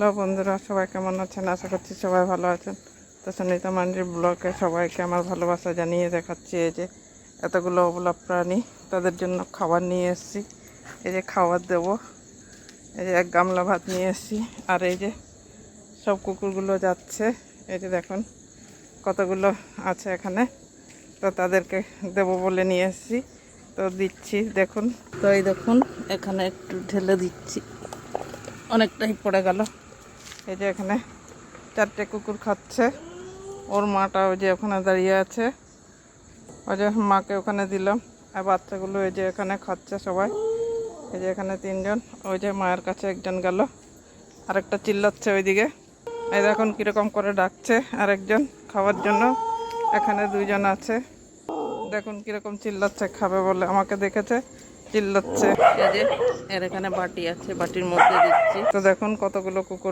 Hello বন্ধুরা, সবাই কেমন আছেন? আশা করছি সবাই ভালো আছেন। তো সুনিতা মান্ডির ব্লগে সবাইকে আমার ভালোবাসা জানিয়ে দেখাচ্ছি। এই যে এতগুলো অবলা প্রাণী, তাদের জন্য খাবার নিয়ে এসেছি। এই যে খাবার দেব, এই যে এক গামলা ভাত নিয়ে এসেছি। আর এই যে সব কুকুরগুলো যাচ্ছে, এই যে দেখুন কতগুলো আছে এখানে। তো তাদেরকে দেব বলে নিয়ে এসেছি, তো দিচ্ছি দেখুন। তো এই দেখুন এখানে একটু ঢেলে দিচ্ছি, অনেকটাই পড়ে গেল। এই যে এখানে 4টে কুকুর খাচ্ছে, ওর মাটা ওই যে ওখানে দাঁড়িয়ে আছে, ওই যে মাকে ওখানে দিলাম। আর বাচ্চাগুলো এই যে এখানে খাচ্ছে সবাই। এই যে এখানে 3জন, ওই যে মায়ের কাছে একজন গেল, আরেকটা চিল্লাচ্ছে ওইদিকে। এই দেখুন কীরকম করে ডাকছে আরেকজন খাওয়ার জন্য। এখানে 2জন আছে, দেখুন কীরকম চিল্লাচ্ছে, খাবে বলে আমাকে দেখেছে চিল্লাচ্ছে। এই যে এর এখানে বাটি আছে, বাটির মধ্যে দিচ্ছি। তো দেখুন কতগুলো কুকুর।